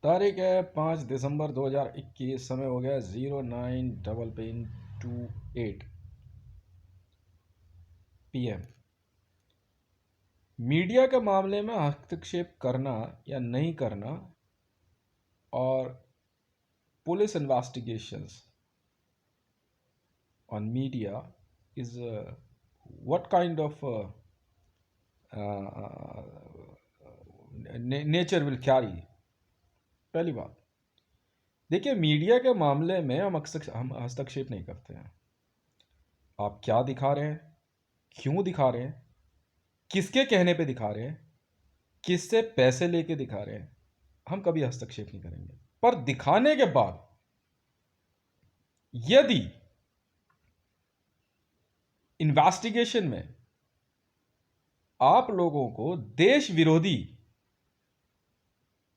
तारीख है 5 दिसंबर 2021। समय हो गया 09:28 PM। मीडिया के मामले में हस्तक्षेप करना या नहीं करना और police investigations on media is what kind of nature will carry. पहली बात, देखिए, मीडिया के मामले में हम हस्तक्षेप नहीं करते हैं। आप क्या दिखा रहे हैं, क्यों दिखा रहे हैं, किसके कहने पे दिखा रहे हैं, किससे पैसे लेके दिखा रहे हैं, हम कभी हस्तक्षेप नहीं करेंगे। पर दिखाने के बाद यदि इन्वेस्टिगेशन में आप लोगों को देश विरोधी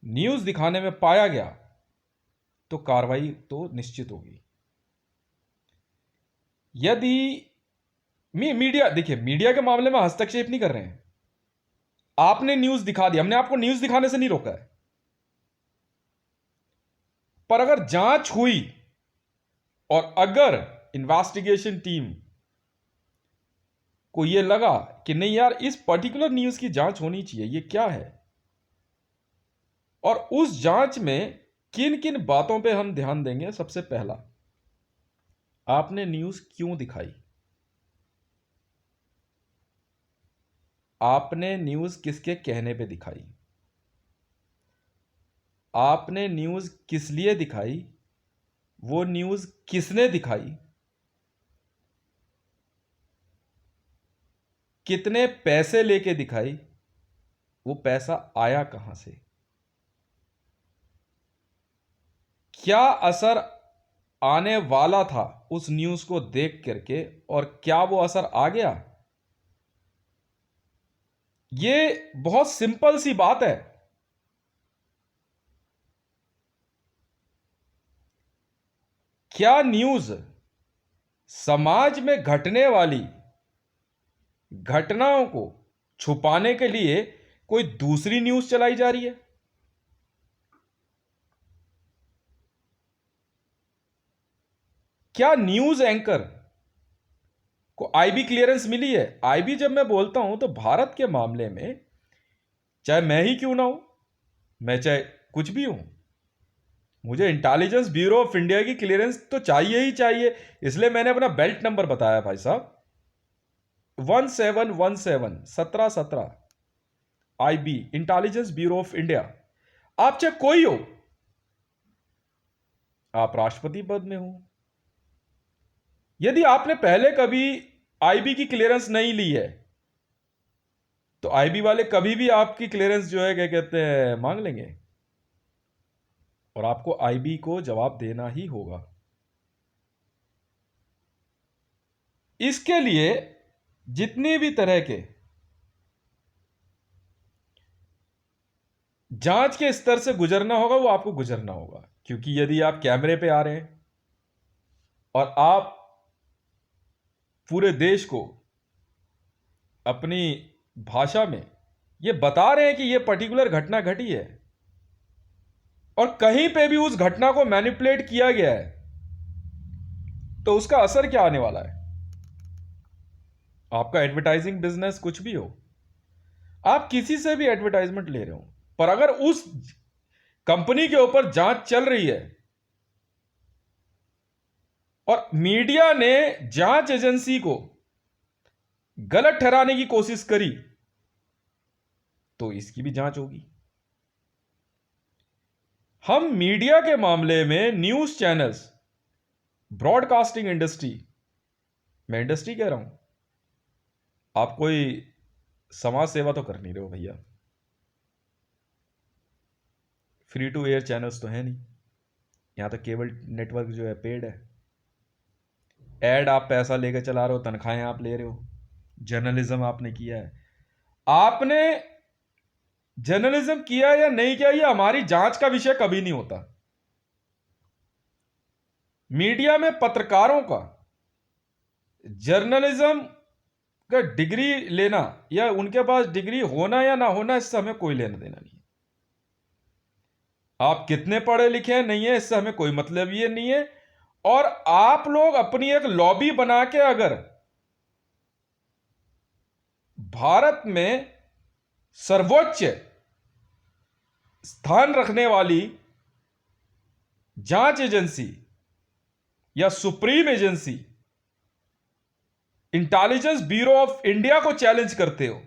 न्यूज़ दिखाने में पाया गया तो कार्रवाई तो निश्चित होगी। यदि मीडिया, देखिए, मीडिया के मामले में हस्तक्षेप नहीं कर रहे हैं। आपने न्यूज़ दिखा दी, हमने आपको न्यूज़ दिखाने से नहीं रोका है। पर अगर जांच हुई और अगर इन्वेस्टिगेशन टीम को यह लगा कि नहीं यार, इस पर्टिकुलर न्यूज़ की जांच होनी चाहिए, ये क्या है, और उस जांच में किन किन बातों पे हम ध्यान देंगे। सबसे पहला, आपने न्यूज़ क्यों दिखाई, आपने न्यूज़ किसके कहने पे दिखाई, आपने न्यूज़ किस लिए दिखाई, वो न्यूज़ किसने दिखाई, कितने पैसे लेके दिखाई, वो पैसा आया कहां से, क्या असर आने वाला था उस न्यूज़ को देख करके और क्या वो असर आ गया। ये बहुत सिंपल सी बात है। क्या न्यूज़ समाज में घटने वाली घटनाओं को छुपाने के लिए कोई दूसरी न्यूज़ चलाई जा रही है? क्या न्यूज़ एंकर को आईबी क्लियरेंस मिली है? आईबी जब मैं बोलता हूं तो भारत के मामले में, चाहे मैं ही क्यों ना हूं, मैं चाहे कुछ भी हूं, मुझे इंटेलिजेंस ब्यूरो ऑफ इंडिया की क्लियरेंस तो चाहिए ही चाहिए। इसलिए मैंने अपना बेल्ट नंबर बताया भाई साहब, 1717 1717 IB, intelligence bureau of India. आप चाहे कोई हो, आप राष्ट्रपति पद में हो, यदि आपने पहले कभी आईबी की क्लियरेंस नहीं ली है तो आईबी वाले कभी भी आपकी क्लियरेंस जो है, क्या कहते हैं, मांग लेंगे और आपको आईबी को जवाब देना ही होगा। इसके लिए जितनी भी तरह के जांच के स्तर से गुजरना होगा वो आपको गुजरना होगा। क्योंकि यदि आप कैमरे पे आ रहे हैं और आप पूरे देश को अपनी भाषा में ये बता रहे हैं कि ये पर्टिकुलर घटना घटी है और कहीं पे भी उस घटना को मैनिपुलेट किया गया है, तो उसका असर क्या आने वाला है? आपका एडवर्टाइजिंग बिजनेस कुछ भी हो, आप किसी से भी एडवर्टाइजमेंट ले रहे हो, पर अगर उस कंपनी के ऊपर जांच चल रही है और मीडिया ने जांच एजेंसी को गलत ठहराने की कोशिश करी, तो इसकी भी जांच होगी। हम मीडिया के मामले में न्यूज चैनल्स, ब्रॉडकास्टिंग इंडस्ट्री, मैं इंडस्ट्री कह रहा हूं, आप कोई समाज सेवा तो कर नहीं रहे हो भैया। फ्री टू एयर चैनल्स तो है नहीं, यहां तो केबल नेटवर्क जो है पेड है। एड आप पैसा लेकर चला रहे हो, तनख्वाहें आप ले रहे हो। जर्नलिज्म आपने किया है, आपने जर्नलिज्म किया या नहीं किया ये हमारी जांच का विषय कभी नहीं होता। मीडिया में पत्रकारों का जर्नलिज्म का डिग्री लेना या उनके पास डिग्री होना या ना होना, इससे हमें कोई लेना देना नहीं। आप कितने पढ़े लिखे हैं नहीं है इससे हमें कोई मतलब ये नहीं है। और आप लोग अपनी एक लॉबी बना के अगर भारत में सर्वोच्च स्थान रखने वाली जांच एजेंसी या supreme agency intelligence bureau of India को चैलेंज करते हो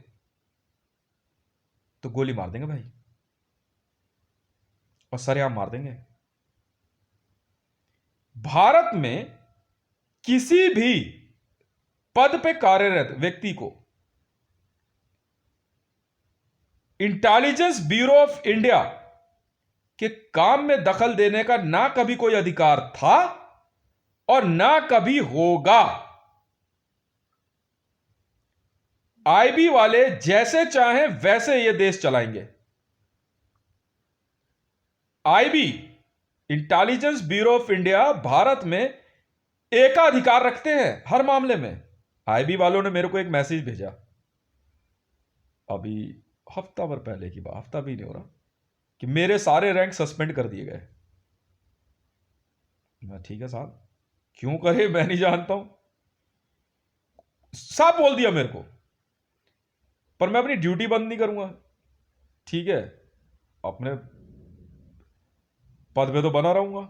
तो गोली मार देंगे भाई, और सरेआम मार देंगे। भारत में किसी भी पद पे कार्यरत व्यक्ति को इंटेलिजेंस ब्यूरो ऑफ इंडिया के काम में दखल देने का ना कभी कोई अधिकार था और ना कभी होगा। आईबी वाले जैसे चाहें वैसे ये देश चलाएंगे। IB intelligence bureau of India Bharat में एकाधिकार रखते हैं हर मामले में। आईबी वालों ने मेरे को एक मैसेज भेजा अभी हफ्ता भर पहले की बात, हफ्ता भी नहीं हो रहा, कि मेरे सारे रैंक सस्पेंड कर दिए गए। मैं ठीक है साहब, क्यों करे मैं नहीं जानता हूं, साफ बोल दिया मेरे को, पर मैं अपनी ड्यूटी बंद नहीं करूंगा। ठीक है, अपने पद पे तो बना रहूंगा।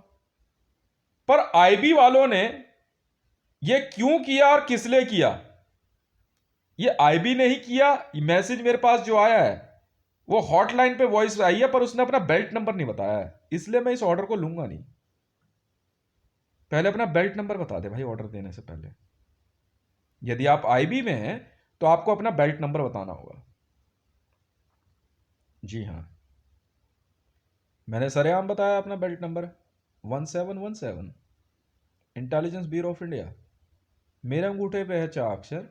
पर आईबी वालों ने यह क्यों किया और किस लिए किया, ये आईबी ने ही किया। मैसेज मेरे पास जो आया है वो हॉटलाइन पे वॉइस आई है, पर उसने अपना बेल्ट नंबर नहीं बताया है, इसलिए मैं इस ऑर्डर को लूंगा नहीं। पहले अपना बेल्ट नंबर बता दे भाई ऑर्डर देने से पहले। यदि आप आईबी में हैं तो आपको अपना बेल्ट नंबर बताना होगा। जी हां, मैंने सरेआम बताया अपना belt number 1717, intelligence bureau of India. मेरे अंगूठे पे है 4 अक्षर,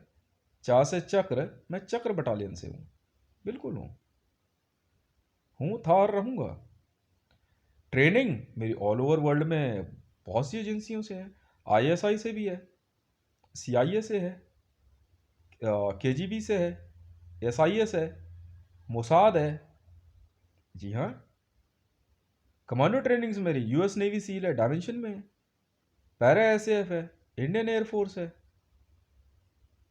चा से चक्र, मैं चक्र बटालियन से हूं, बिल्कुल हूं था और रहूंगा। ट्रेनिंग मेरी ऑल ओवर वर्ल्ड में बहुत सी एजेंसियों से है, आईएसआई से भी है, सीआईए से है, केजीबी से है, एसआईएस है, मोसाद है। जी हाँ, कमांडो ट्रेनिंग्स मेरी यूएस नेवी सील है, डायमेंशन में है, पैरा एसएएफ है, इंडियन एयरफोर्स है,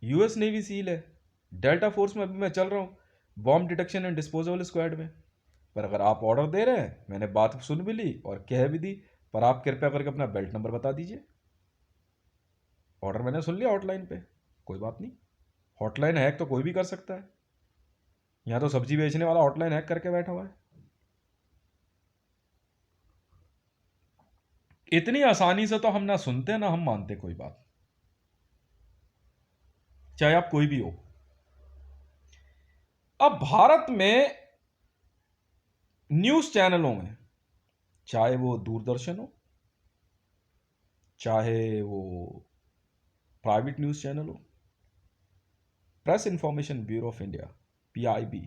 यूएस नेवी सील है, डेल्टा फोर्स में अभी मैं चल रहा हूँ, bomb detection and disposal squad में। पर अगर आप ऑर्डर दे रहे हैं, मैंने बात सुन भी ली और कह भी दी, पर आप कृपया करके अपना बेल्ट नंबर बता दीजिए। ऑर्डर मैंने सुन लिया हॉटलाइन पे, कोई बात नहीं, हॉटलाइन हैक तो कोई भी कर सकता है। यहां तो सब्जी बेचने वाला हॉटलाइन हैक करके बैठा हुआ है। इतनी आसानी से तो हम ना सुनते ना हम मानते कोई बात, चाहे आप कोई भी हो। अब भारत में न्यूज चैनलों में, चाहे वो दूरदर्शन हो, चाहे वो प्राइवेट न्यूज चैनल हो, press information bureau of India PIB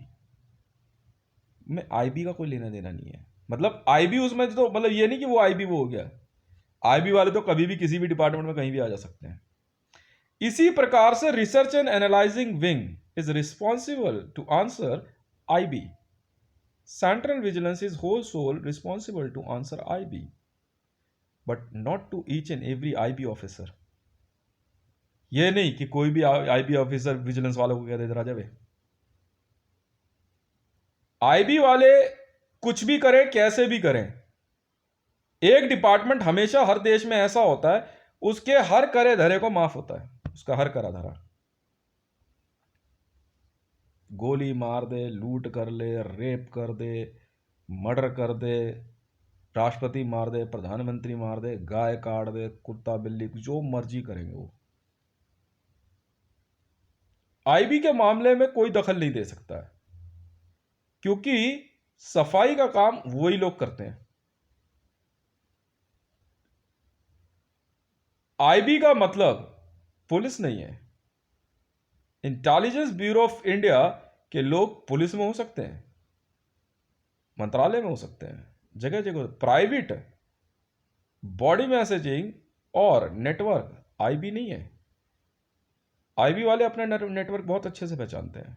में आईबी का कोई लेना देना नहीं है। मतलब आईबी उसमें तो मतलब ये नहीं कि वो आईबी वो हो गया, आईबी वाले तो कभी भी किसी भी डिपार्टमेंट में कहीं भी आ जा सकते हैं। इसी प्रकार से research and analysing wing is responsible to answer IB. Central vigilance is whole sole responsible to answer IB, but not to each and every IB officer. ये नहीं कि कोई भी आईबी ऑफिसर विजिलेंस वालों को कह दे राजा भाई। आईबी वाले कुछ भी करें, कैसे भी करें, एक डिपार्टमेंट हमेशा हर देश में ऐसा होता है, उसके हर करे धरे को माफ होता है, उसका हर करा धरा। गोली मार दे, लूट कर ले, रेप कर दे, मर्डर कर दे, राष्ट्रपति मार दे, प्रधानमंत्री मार दे, गाय काट दे, कुत्ता बिल्ली जो मर्जी करेंगे वो। आईबी के मामले में कोई दखल नहीं दे सकता है, क्योंकि सफाई का काम वही लोग करते हैं। आईबी का मतलब पुलिस नहीं है। इंटेलिजेंस ब्यूरो ऑफ इंडिया के लोग पुलिस में हो सकते हैं, मंत्रालय में हो सकते हैं, जगह जगह प्राइवेट बॉडी मैसेजिंग और नेटवर्क आईबी नहीं है। आईबी वाले अपना नेटवर्क बहुत अच्छे से पहचानते हैं।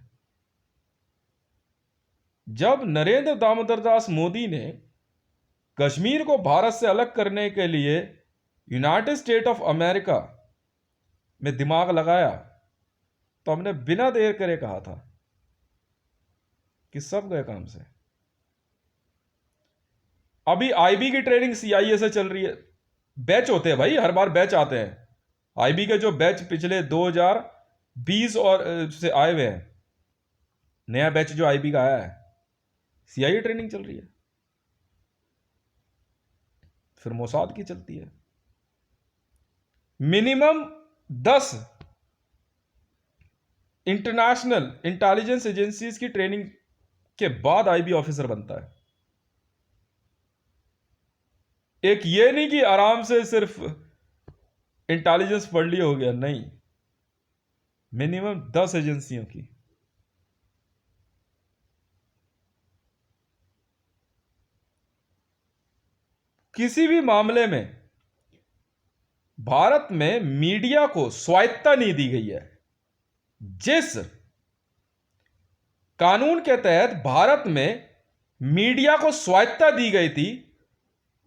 जब नरेंद्र दामोदर दास मोदी ने कश्मीर को भारत से अलग करने के लिए यूनाइटेड स्टेट ऑफ अमेरिका में दिमाग लगाया तो हमने बिना देर करे कहा था कि सब गए काम से। अभी आईबी की ट्रेनिंग सीआईए से चल रही है। बैच होते हैं भाई, हर बार बैच आते हैं। आईबी के जो बैच पिछले 2020 और से आए हुए हैं, नया बैच जो आईबी का आया है, सीआईए ट्रेनिंग चल रही है। फिर मोसाद की चलती है। मिनिमम 10 इंटरनेशनल इंटेलिजेंस एजेंसीज की ट्रेनिंग के बाद आईबी ऑफिसर बनता है। एक ये नहीं कि आराम से सिर्फ इंटेलिजेंस पढ़ लिया हो गया, नहीं, मिनिमम 10 एजेंसियों की। किसी भी मामले में भारत में मीडिया को स्वायत्तता नहीं दी गई है। जिस कानून के तहत भारत में मीडिया को स्वायत्तता दी गई थी,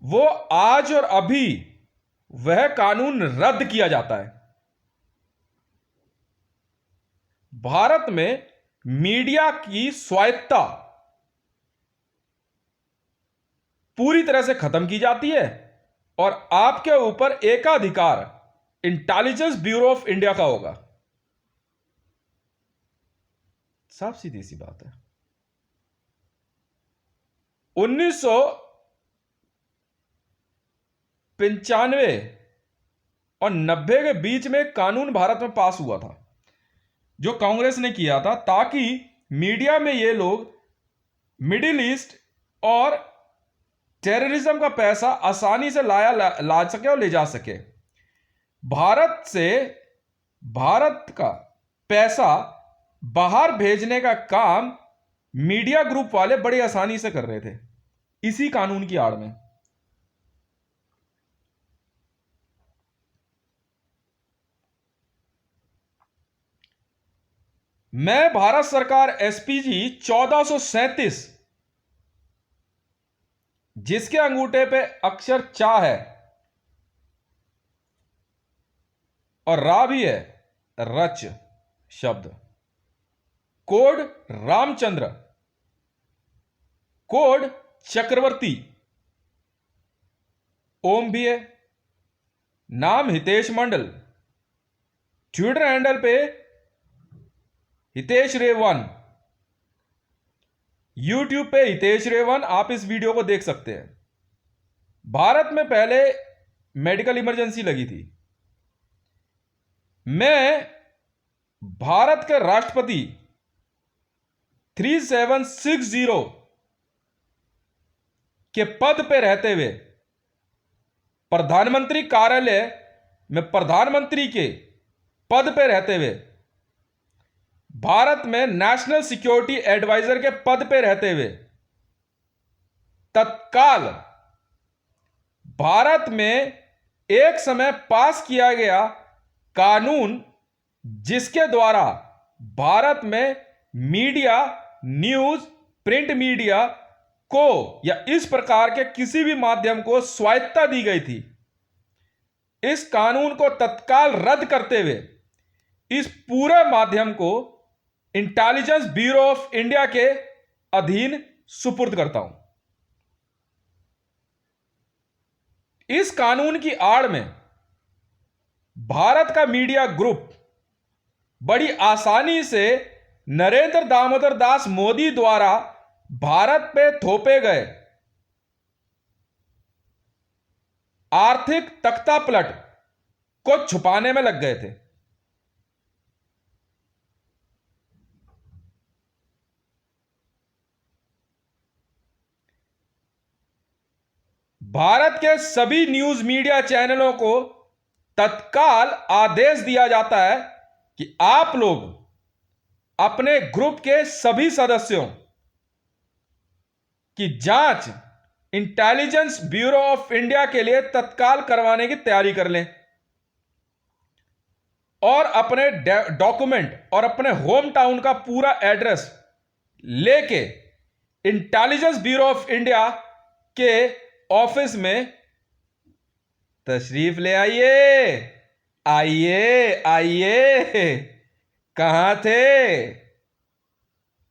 वो आज और अभी वह कानून रद्द किया जाता है। भारत में मीडिया की स्वायत्तता पूरी तरह से खत्म की जाती है और आपके ऊपर एकाधिकार इंटेलिजेंस ब्यूरो ऑफ इंडिया का होगा। साफ सीधी सी बात है। 1995 और 90 के बीच में एक कानून भारत में पास हुआ था जो कांग्रेस ने किया था, ताकि मीडिया में ये लोग मिडिल ईस्ट और टेररिज्म का पैसा आसानी से ला सके और ले जा सके। भारत से भारत का पैसा बाहर भेजने का काम मीडिया ग्रुप वाले बड़ी आसानी से कर रहे थे, इसी कानून की आड़ में। मैं भारत सरकार एसपीजी 1437, जिसके अंगूठे पे अक्षर चा है और रा भी है, रच शब्द, कोड रामचंद्र, कोड चक्रवर्ती, ओम भी है, नाम हितेश मंडल, ट्विटर हैंडल पे हितेश रे1, यूट्यूब पे हितेश रे1, आप इस वीडियो को देख सकते हैं। भारत में पहले मेडिकल इमरजेंसी लगी थी। मैं भारत के राष्ट्रपति 3760 के पद पे रहते हुए प्रधानमंत्री कार्यालय में प्रधानमंत्री के पद पे रहते हुए, भारत में नेशनल सिक्योरिटी एडवाइजर के पद पे रहते हुए, तत्काल भारत में एक समय पास किया गया कानून जिसके द्वारा भारत में मीडिया, न्यूज, प्रिंट मीडिया को या इस प्रकार के किसी भी माध्यम को स्वायत्तता दी गई थी, इस कानून को तत्काल रद्द करते हुए इस पूरे माध्यम को इंटेलिजेंस ब्यूरो ऑफ इंडिया के अधीन सुपुर्द करता हूं। इस कानून की आड़ में भारत का मीडिया ग्रुप बड़ी आसानी से नरेंद्र दामोदर दास मोदी द्वारा भारत पे थोपे गए आर्थिक तख्तापलट को छुपाने में लग गए थे। भारत के सभी न्यूज मीडिया चैनलों को तत्काल आदेश दिया जाता है कि आप लोग अपने ग्रुप के सभी सदस्यों की जांच इंटेलिजेंस ब्यूरो ऑफ इंडिया के लिए तत्काल करवाने की तैयारी कर लें और अपने डॉक्यूमेंट और अपने होम टाउन का पूरा एड्रेस लेके इंटेलिजेंस ब्यूरो ऑफ इंडिया के ऑफिस में तशरीफ ले आइए, आइए आइए, कहां थे?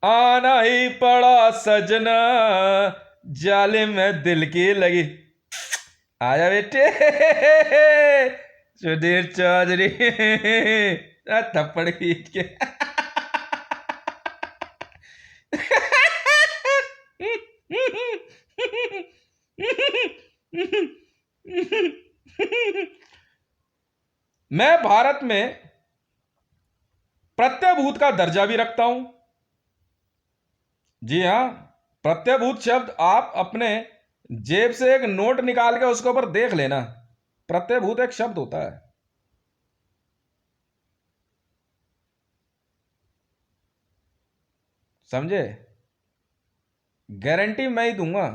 आना ही पड़ा सजना, जालिम में दिल की लगी। आजा बेटे सुधीर चौधरी थप्पड़ खींच के मैं भारत में प्रत्ययभूत का दर्जा भी रखता हूं। जी हां, प्रत्ययभूत शब्द आप अपने जेब से एक नोट निकाल के उसके ऊपर देख लेना। प्रत्ययभूत एक शब्द होता है। समझे? गारंटी मैं ही दूंगा।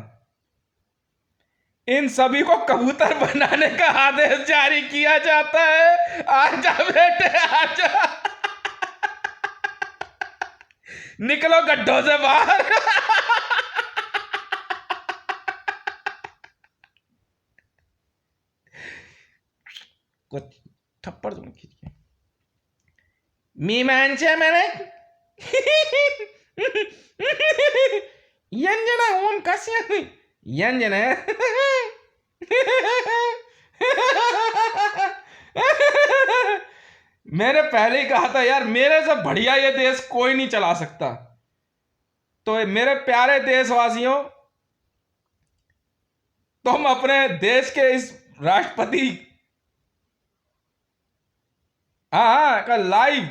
इन सभी को कबूतर बनाने का आदेश जारी किया जाता है। आजा बेटे आजा, निकलो गड्ढों से बाहर। कुछ थप्पड़ तुम खींच मीमांसा मैंने यंजना ओम कस्य यंजना मैंने पहले ही कहा था यार, मेरे से बढ़िया ये देश कोई नहीं चला सकता। तो मेरे प्यारे देशवासियों, तुम अपने देश के इस राष्ट्रपति का लाइव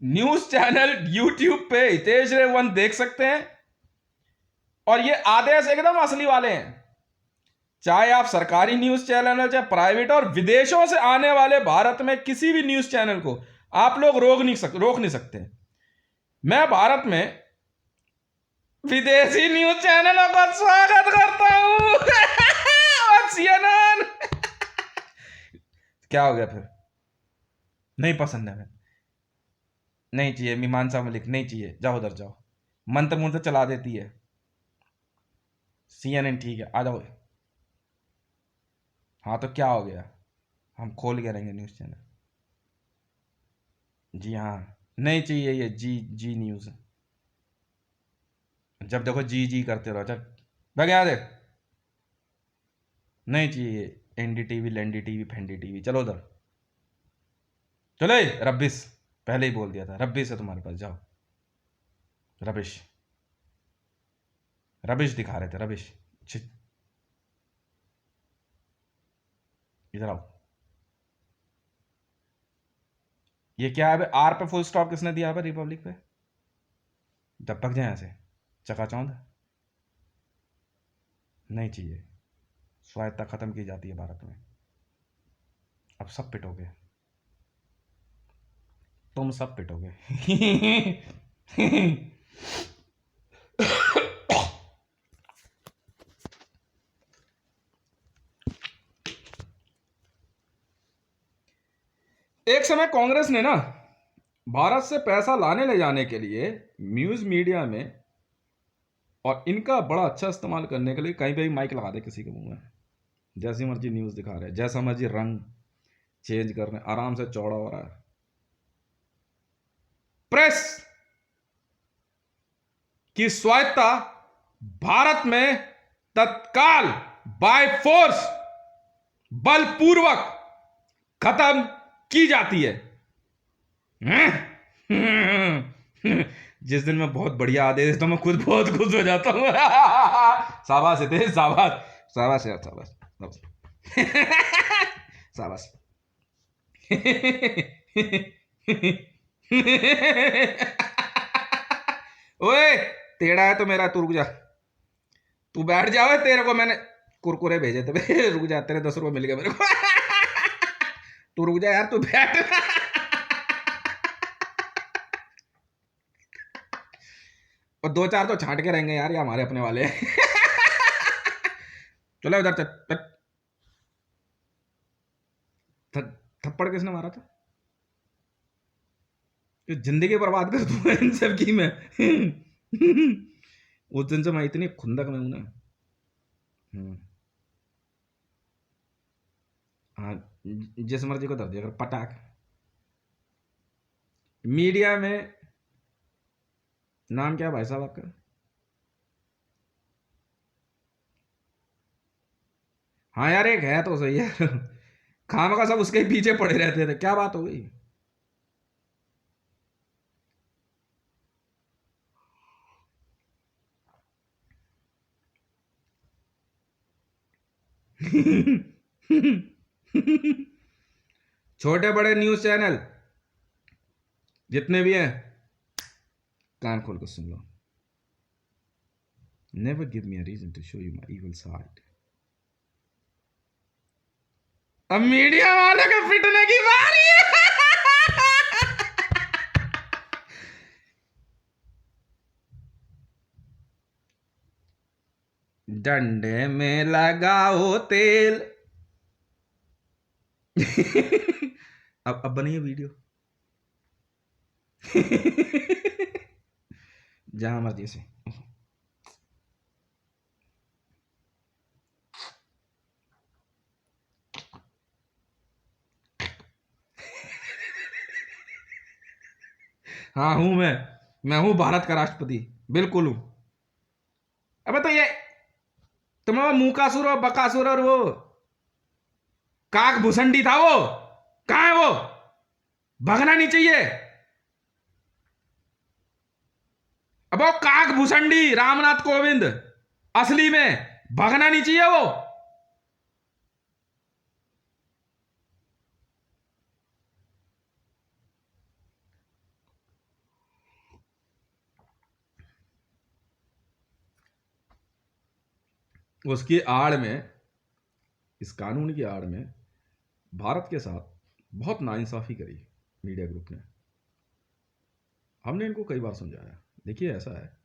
न्यूज चैनल यूट्यूब पे हितेश रे 1 देख सकते हैं। और ये आदेश एकदम असली वाले हैं। चाहे आप सरकारी न्यूज चैनल हो, चाहे प्राइवेट, और विदेशों से आने वाले भारत में किसी भी न्यूज चैनल को आप लोग रोक नहीं सकते। मैं भारत में विदेशी न्यूज चैनलों का स्वागत करता हूं। और CNN क्या हो गया फिर? नहीं पसंद है? नहीं चाहिए मीमांसा मलिक, नहीं चाहिए, जाओ उधर जाओ। मंत्र मुंत्र चला देती है। CNN ठीक है, आ जाओ। हाँ तो क्या हो गया, हम खोल के रहेंगे न्यूज़ चैनल। जी हाँ, नहीं चाहिए ये जी न्यूज़। जब देखो जी करते रहो। चल भाग यहाँ दे। नहीं चाहिए NDTV लेंडी टीवी फेंडी टीवी, चलो उधर चलो। रब्बिश, पहले ही बोल दिया था, रब्बिश है तुम्हारे पास, जाओ। रबिश दिखा रहे थे, रबिश। इधर आओ। ये क्या है? आर पे फुल स्टॉप किसने दिया है रिपब्लिक पे? जब तक जाए ऐसे चकाचौंध नहीं चाहिए। स्वायत्ता खत्म की जाती है भारत में। अब सब पिटोगे, तुम सब पिटोगे। एक समय कांग्रेस ने ना भारत से पैसा लाने ले जाने के लिए न्यूज मीडिया में, और इनका बड़ा अच्छा इस्तेमाल करने के लिए, कहीं पे भी माइक लगा दे किसी के मुंह में, जैसी मर्जी न्यूज दिखा रहे, जैसा मर्जी रंग चेंज कर रहे, आराम से चौड़ा हो रहा है। प्रेस की स्वायत्ता भारत में तत्काल बाय फोर्स बलपूर्वक खत्म की जाती है। जिस दिन मैं बहुत बढ़िया आदेश तो मैं खुद बहुत खुश हो जाता हूँ। शाबाश थे, शाबाश शाबाश यार, शाबाश शाबाश। ओए टेढ़ा है तो मेरा, तू रुक जा, तू बैठ जाओ। तेरे को मैंने कुरकुरे भेजे थे, रुक जा, तेरे 10 रुपए मिल गए मेरे को। तू रुक जा यार, तू बैठ। और 2-4 तो छांट के रहेंगे यार, ये हमारे अपने वाले। चलो उधर चल। थप्पड़ किसने मारा था? जिंदगी बर्बाद कर दूंगा इन सब की मैं। उस दिन से मैं इतनी खुंदक में हूं ना। हाँ, जिस मर्जी को दर दिया कर पटाख। मीडिया में नाम क्या है भाई साहब आपका? हाँ यार, एक है तो सही है। खाम का सब उसके ही पीछे पड़े रहते थे, क्या बात हो गई? छोटे बड़े न्यूज चैनल जितने भी हैं, कान खोल कर सुन लो। Never give me a reason to show you my evil side. अब मीडिया वालों के पिटने की बारी है। डंडे में लगाओ तेल। अब बनी है वीडियो। जहां मर्जी से। हाँ हूं मैं हूं भारत का राष्ट्रपति, बिल्कुल हूं। अबे तो ये तुम वो मुकासुर और बकासुर और वो काक भुसंडी था, वो कहाँ है? वो भगना नहीं चाहिए। अब वो काक भुसंडी रामनाथ कोविंद असली में भगना नहीं चाहिए वो। उसकी आड़ में, इस कानून की आड़ में भारत के साथ बहुत नाइंसाफी करी मीडिया ग्रुप ने। हमने इनको कई बार समझाया, देखिए ऐसा है,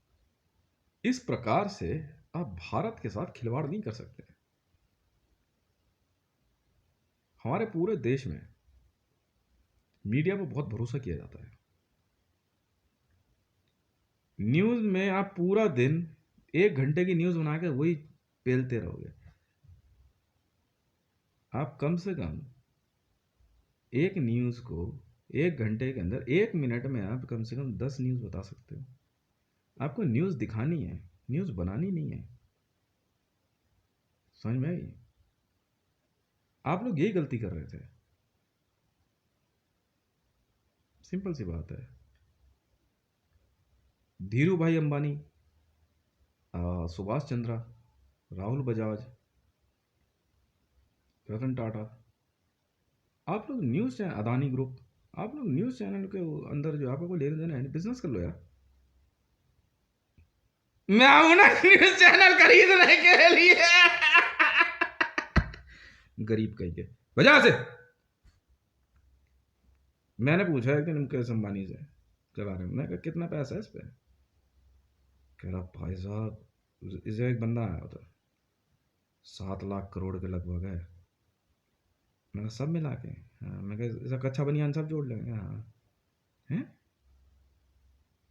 इस प्रकार से आप भारत के साथ खिलवाड़ नहीं कर सकते। हमारे पूरे देश में मीडिया पर बहुत भरोसा किया जाता है। न्यूज में आप पूरा दिन 1 घंटे की न्यूज बना के वही पेलते रहोगे। आप कम से कम एक न्यूज को 1 घंटे के अंदर 1 मिनट में आप कम से कम 10 न्यूज बता सकते हो। आपको न्यूज दिखानी है, न्यूज बनानी नहीं है। समझ में आई? आप लोग यही गलती कर रहे थे। सिंपल सी बात है। धीरू भाई अंबानी, सुभाष चंद्रा, राहुल बजाज, रतन टाटा, आप लोग न्यूज़ चैनल, अदानी ग्रुप, आप लोग न्यूज़ चैनल के अंदर जो आपको लेना देना है, बिजनेस कर लो यार। मैं आऊँ ना न्यूज़ चैनल खरीदने के लिए। गरीब कहीं के वजह से। मैंने पूछा एक दिन मुकेश अंबानी से के बारे में, मैं कहा कितना पैसा है इस पे? कह रहा भाई साहब, इसे एक बंदा आया होता 7 लाख करोड़ के लगभग है। मैं कहा सब मिला के? हाँ। मैं कहा इसका कच्चा बनियान सब जोड़ लेंगे? हाँ। हैं?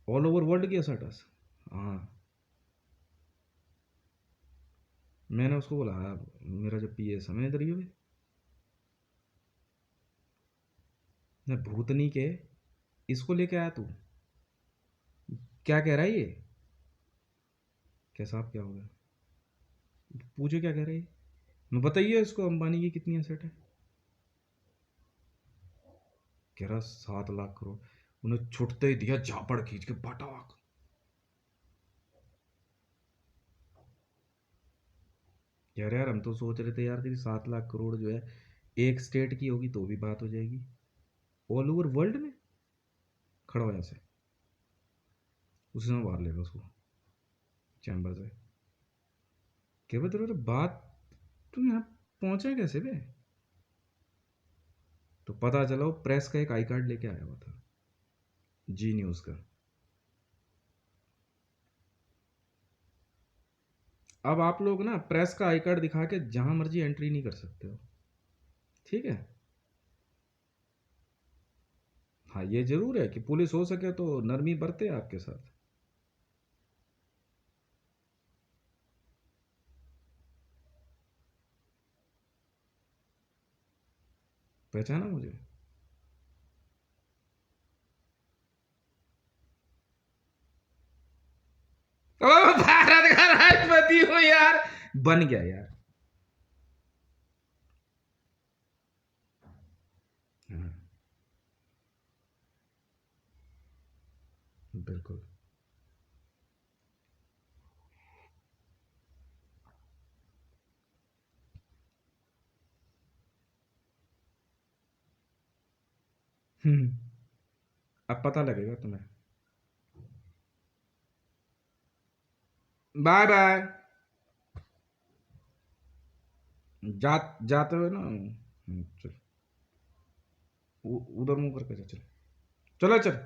ऑल ओवर वर्ल्ड की असर्टस? हाँ। मैंने उसको बोला, मेरा जो पी एस है, मैंने इधर ही हुए मैं भूतनी के, इसको लेके आया तू, क्या कह रहा है ये? कैसा आप क्या हो गया? पूछो क्या कह रहा है? मैं बताइए इसको अंबानी की कितनी एसेट है? कह रहा 7 लाख करोड़। उन्हें छुटते ही दिया झापड़ खींच के पटाख। यार यार, हम तो सोच रहे थे यार तेरी 7 लाख करोड़ जो है एक स्टेट की होगी तो भी बात हो जाएगी, ऑल ओवर वर्ल्ड में। खड़ा हो यहाँ से, उसी समय बाहर लेगा उसको चैम्बर से। क्या बता रहे बात? तुम यहाँ पहुंचा कैसे बे? तो पता चला वो प्रेस का एक आई कार्ड लेके आया हुआ था, जी न्यूज़ का। अब आप लोग ना प्रेस का आई कार्ड दिखा के जहां मर्जी एंट्री नहीं कर सकते हो, ठीक है? हाँ, ये जरूर है कि पुलिस हो सके तो नरमी बरते आपके साथ। पहचाना मुझे? ओ भारत का राष्ट्रपति हो यार, बन गया यार। हाँ, बिल्कुल। अब पता लगेगा तुम्हें। Bye bye. जाते हुए ना, चल उधर मुंह करके जा, चल चलो चल।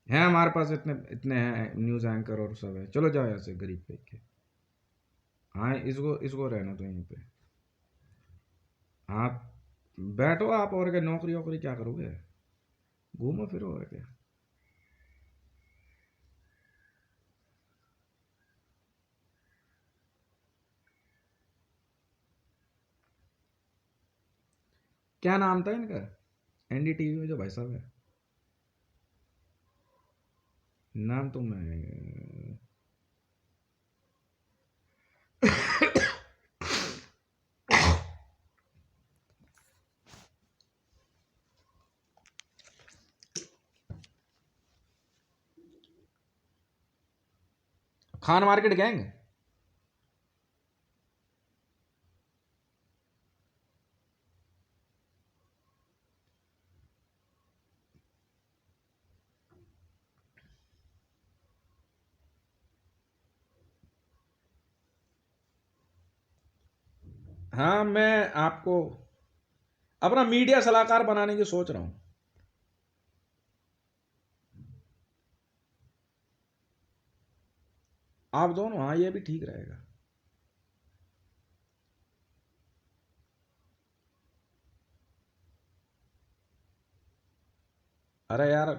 है हमारे पास इतने इतने हैं न्यूज़ एंकर और सब है, चलो जाओ यहाँ से गरीब फेंक के। हाँ, इसको इसको रहना तो यहीं पे। हाँ, बैठो आप, और क्या नौकरी वोकरी क्या करोगे? घूमो फिरो और क्या। क्या नाम था इनका एनडीटीवी में जो भाई साहब है? नाम तो मैं खान मार्केट गैंग। हाँ, मैं आपको अपना मीडिया सलाहकार बनाने की सोच रहा हूँ। आप दोनों, हाँ ये भी ठीक रहेगा। अरे यार,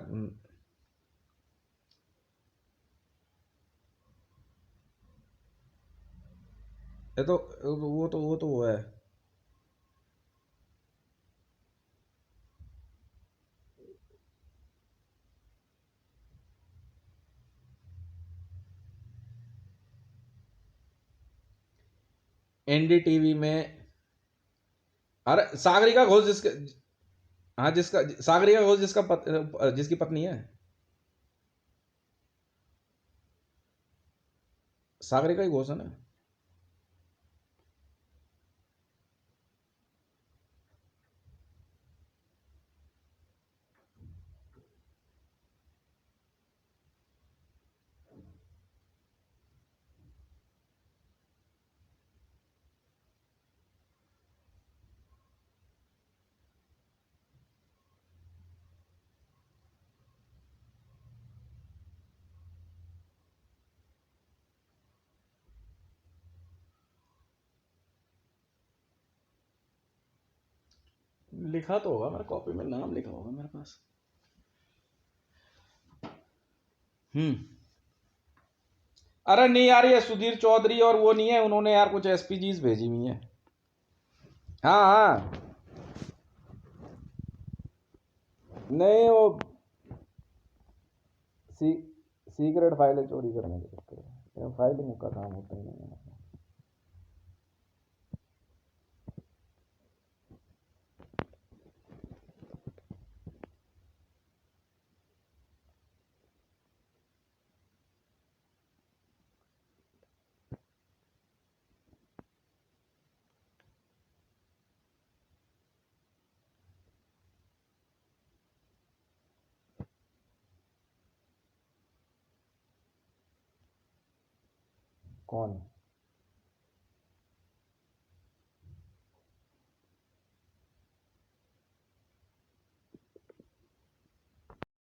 ये तो वो है। एनडीटीवी में। अरे सागरिका घोष जिसके, हाँ जिसका सागरिका घोष जिसकी पत्नी है। सागरिका ही घोष है ना? लिखा तो होगा, मेरे कॉपी में नाम लिखा होगा मेरे पास। हम्म। अरे नहीं यार, ये सुधीर चौधरी और वो नहीं है, उन्होंने यार कुछ एसपीजीज भेजी हुई है। हाँ हाँ। नहीं, वो सी, सीक्रेट फाइलें चोरी करने के चक्कर में, फाइलिंग का काम होता ही नहीं है। कौन?